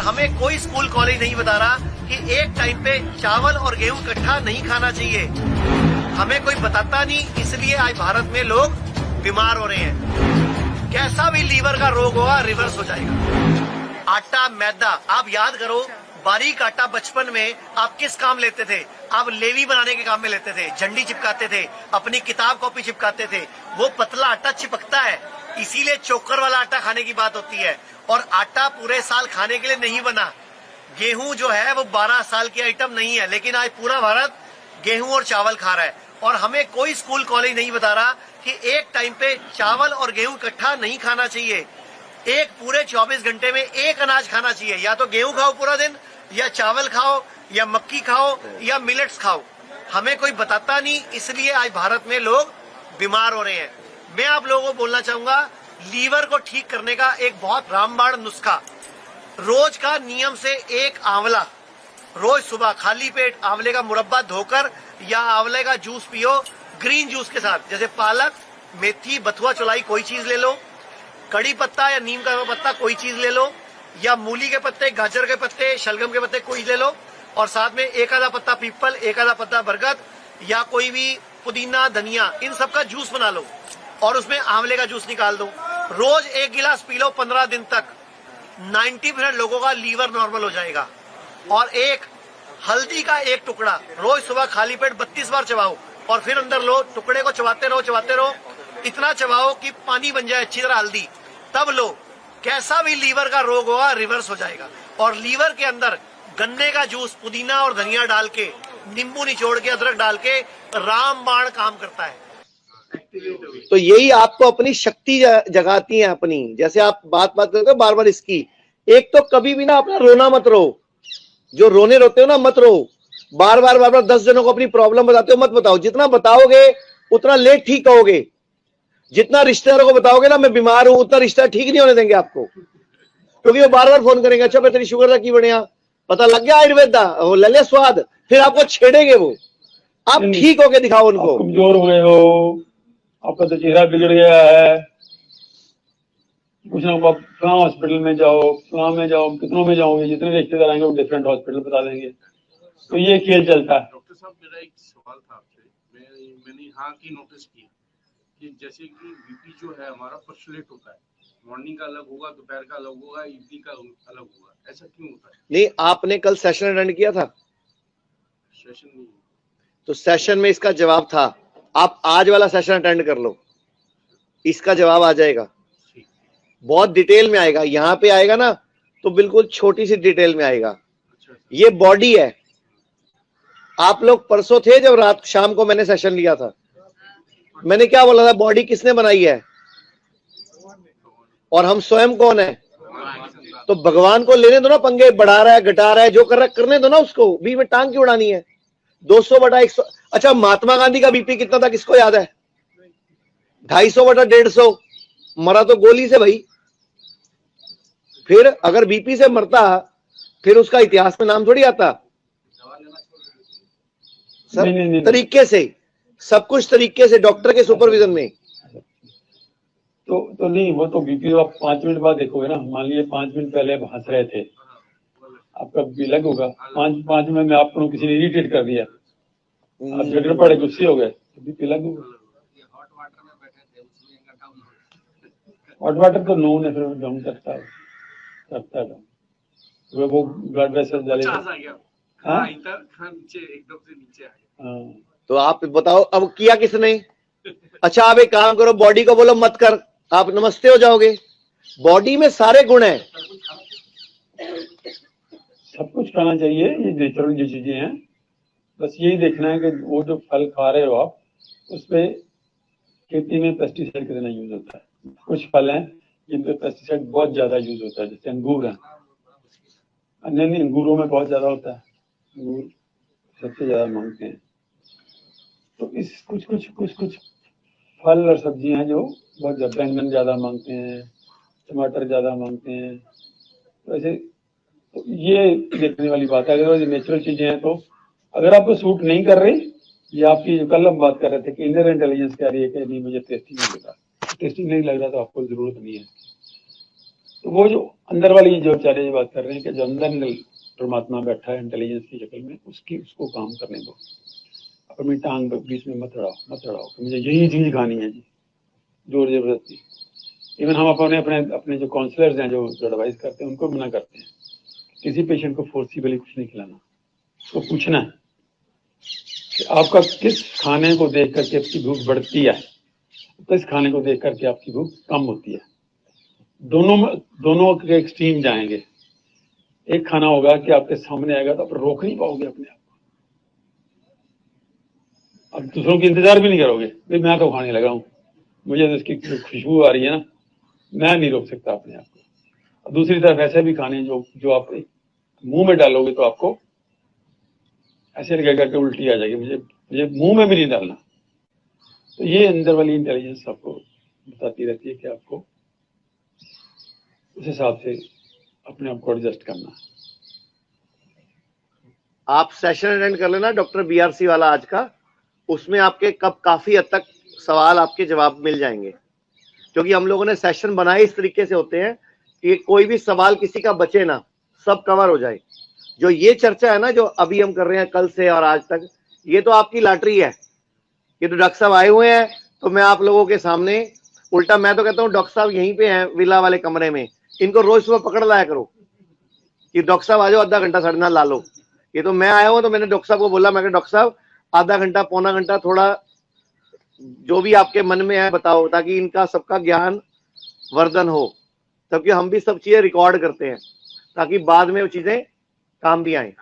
हमें कोई school college नहीं बता रहा कि एक टाइम पे चावल और गेहूं इकट्ठा नहीं खाना चाहिए। हमें कोई बताता नहीं, इसलिए आज भारत में लोग बीमार हो रहे हैं। कैसा भी लीवर का रोग होगा रिवर्स हो जाएगा। आटा मैदा, आप याद करो बारीक आटा बचपन में आप किस काम लेते थे? आप लेवी बनाने के काम में लेते थे, झंडी चिपकाते थे, अपनी किताब कॉपी चिपकाते थे। वो पतला आटा चिपकता है, इसीलिए चोकर वाला आटा खाने की बात होती है। और आटा पूरे साल खाने के लिए नहीं बना। गेहूं जो है वो 12 साल की आइटम नहीं है, लेकिन आज पूरा भारत गेहूं और चावल खा रहा है। और हमें कोई स्कूल कॉलेज नहीं बता रहा कि एक टाइम पे चावल और गेहूं इकट्ठा नहीं खाना चाहिए। एक पूरे 24 घंटे में एक अनाज खाना चाहिए। या तो गेहूं खाओ पूरा दिन, या चावल खाओ, या मक्की खाओ, या मिलेट्स खाओ। हमें कोई बताता नहीं, इसलिए आज भारत में लोग बीमार हो रहे हैं। मैं आप लोगों को बोलना चाहूंगा, लीवर को ठीक करने का एक बहुत रामबाण नुस्खा, रोज का नियम से एक आंवला, रोज सुबह खाली पेट आंवले का मुरब्बा धोकर या आंवले का जूस पियो ग्रीन जूस के साथ। जैसे पालक, मेथी, बथुआ, चौलाई कोई चीज ले लो, कड़ी पत्ता या नीम का पत्ता कोई चीज ले लो, या मूली के पत्ते, गाजर के पत्ते, शलगम के पत्ते कोई ले लो, और साथ में एक आधा पत्ता पीपल, एक आधा पत्ता बरगद, या कोई भी पुदीना, धनिया, इन सब का जूस बना लो और उसमें आंवले का जूस निकाल दो। रोज एक गिलास पी लो 15 दिन तक। 90% लोगों का लीवर नॉर्मल हो जाएगा। और एक हल्दी का एक टुकड़ा रोज सुबह खाली पेट 32 बार चबाओ और फिर अंदर लो, टुकड़े को चबाते रहो, इतना चबाओ कि पानी बन जाए अच्छी तरह हल्दी, तब लो। कैसा भी लीवर का रोग होगा रिवर्स हो जाएगा। और लीवर के अंदर गन्ने का जूस, पुदीना और धनिया डाल के, नींबू निचोड़ के, अदरक डाल के रामबाण काम करता है। तो यही आपको अपनी शक्ति जगाती है अपनी। जैसे आप बात करते हो बार बार इसकी, एक तो कभी भी ना अपना रोना मत रो। जो रोने रोते हो ना मत रो। बार बार 10 जनों को अपनी प्रॉब्लम बताते हो मत बताओ। जितना बताओगे उतना लेट ठीक होगे। जितना रिश्तेदारों को बताओगे ना मैं बीमार हूं, उतना रिश्ता ठीक नहीं होने देंगे आपको, क्योंकि वो बार बार फोन करेंगे, अच्छा तेरी शुगर था की बढ़िया, पता लग गया आयुर्वेद दा, वो ले ले स्वाद, फिर आपको छेड़ेंगे वो। आप ठीक होके दिखाओ उनको। कमजोर हो गए हो, आपका तो चेहरा बिगड़ गया है, कुछ ना आप कहाँ हॉस्पिटल में जाओ, कहाँ में जाओ, कितनों में जाओगे, जितने रिश्तेदार आएंगे वो डिफरेंट हॉस्पिटल बता देंगे। तो ये खेल चलता है। डॉक्टर साहब, मेरा एक सवाल था आपसे। मैंने यहाँ की नोटिस किया कि जैसे कि बीपी जो है हमारा फ्लक्चुएट होता है, मॉर्निंग का अलग होगा, दोपहर का अलग होगा, इवनिंग का अलग होगा, ऐसा क्यों होता है? नहीं, आपने कल सेशन अटेंड किया था? सेशन नहीं। तो सेशन में इसका जवाब था। आप आज वाला सेशन अटेंड कर लो, इसका जवाब आ जाएगा। बहुत डिटेल में आएगा। यहाँ पे आएगा ना तो बिल्कुल छोटी सी डिटेल में आएगा। ये बॉडी है। आप लोग परसों थे जब रात शाम को मैंने सेशन लिया था, मैंने क्या बोला था? बॉडी किसने बनाई है और हम स्वयं कौन है? तो भगवान को लेने दो ना पंगे। बढ़ा रहा है, घटा रहा है, जो कर रहा है करने दो ना उसको। बीच में टांग क्यों उड़ानी है? 200/100। अच्छा, महात्मा गांधी का बीपी कितना था किसको याद है? 250/150। मरा तो गोली से भाई। फिर अगर बीपी से मरता फिर उसका इतिहास में नाम थोड़ी आता। सब नहीं। तरीके से, सब कुछ तरीके से, डॉक्टर के सुपरविजन में। तो नहीं, वो तो बीपी आप 5 मिनट बाद देखोगे ना। मान लीजिए 5 मिनट पहले आप हंस रहे थे, आपका बीपी अलग होगा। 5 मिनट में आपको किसी ने इरिटेट कर दिया, आप झगड़ पड़े, गुस्से हो गए, तो बीपी अलग होगा। हॉट वाटर तो नोन है, फिर डाउन करता है वो ब्लड प्रेशर जले। तो आप बताओ अब किया किसने? अच्छा, आप एक काम करो, बॉडी को बोलो मत कर, आप नमस्ते हो जाओगे। बॉडी में सारे गुण हैं, सब कुछ खाना चाहिए। ये नेचुरल जो चीजें हैं, बस यही देखना है कि वो जो फल खा रहे हो आप, उसपे खेती में पेस्टिसाइड कितना यूज होता है। कुछ फल हैं जिन पे पेस्टिसाइड बहुत ज्यादा यूज होता है, जैसे अंगूर है। नहीं, अंगूरों में बहुत ज्यादा होता है, अंगूर सबसे ज्यादा मांगते हैं। तो इस कुछ फल और सब्जियां हैं जो बहुत बैंगन ज्यादा मांगते हैं, टमाटर ज्यादा मांगते हैं। तो ऐसे तो ये देखने वाली बात है। अगर नेचुरल चीजें हैं तो अगर आपको सूट नहीं कर रही, या आपकी जो कल हम बात कर रहे थे कि इनर इंटेलिजेंस कह रही है कि नहीं मुझे टेस्टिंग नहीं लग रहा, टेस्टिंग नहीं लग रहा तो आपको जरूरत नहीं है। तो वो जो अंदर वाली जो आचार्य जी बात कर रहे हैं कि जो अंदर परमात्मा बैठा है इंटेलिजेंस की शक्ल में, उसको काम करने दो। अपनी टांग बीच में मत अड़ाओ कि मुझे यही चीज खानी है जी, जोर जबरदस्ती। इवन हम अपने जो काउंसलर्स हैं जो एडवाइस करते हैं उनको मना करते हैं, किसी पेशेंट को फोर्सिबली कुछ नहीं खिलाना। उसको पूछना है कि आपका किस खाने को देख करके आपकी भूख बढ़ती है, किस खाने को देख करके आपकी भूख कम होती है। दोनों के एक्सट्रीम जाएंगे। एक खाना होगा कि आपके सामने आएगा तो आप रोक नहीं पाओगे अपने आप को, अब दूसरों की इंतजार भी नहीं करोगे, भाई मैं तो खाने लगा हूं, मुझे तो इसकी खुशबू आ रही है ना, मैं नहीं रोक सकता अपने आप को। और दूसरी तरफ ऐसे भी खाने जो आप मुंह में डालोगे तो आपको ऐसे लगेगा कि उल्टी आ जाएगी, मुझे मुंह में भी नहीं डालना। तो ये अंदर वाली इंटेलिजेंस आपको बताती रहती है कि आपको उस हिसाब से अपने आप को एडजस्ट करना है। आप सेशन अटेंड कर लेना डॉक्टर BRC वाला आज का, उसमें आपके काफी हद तक सवाल आपके जवाब मिल जाएंगे, क्योंकि हम लोगों ने सेशन बनाए इस तरीके से होते हैं कि कोई भी सवाल किसी का बचे ना, सब कवर हो जाए। जो ये चर्चा है ना जो अभी हम कर रहे हैं कल से और आज तक, ये तो आपकी लॉटरी है। ये तो डॉक्टर साहब आए हुए हैं, तो मैं आप लोगों के सामने उल्टा मैं तो कहता हूँ डॉक्टर साहब यहीं पे हैं विला वाले कमरे में, इनको रोज सुबह पकड़ लाया करो कि डॉक्टर साहब आ जाओ, आधा घंटा साढ़े ला लो। ये तो मैं आया हूँ तो मैंने डॉक्टर साहब को बोला, मैं डॉक्टर साहब आधा घंटा पौना घंटा थोड़ा जो भी आपके मन में है बताओ, ताकि इनका सबका ज्ञान वर्धन हो। क्योंकि हम भी सब चीजें रिकॉर्ड करते हैं ताकि बाद में वो चीजें काम भी आए।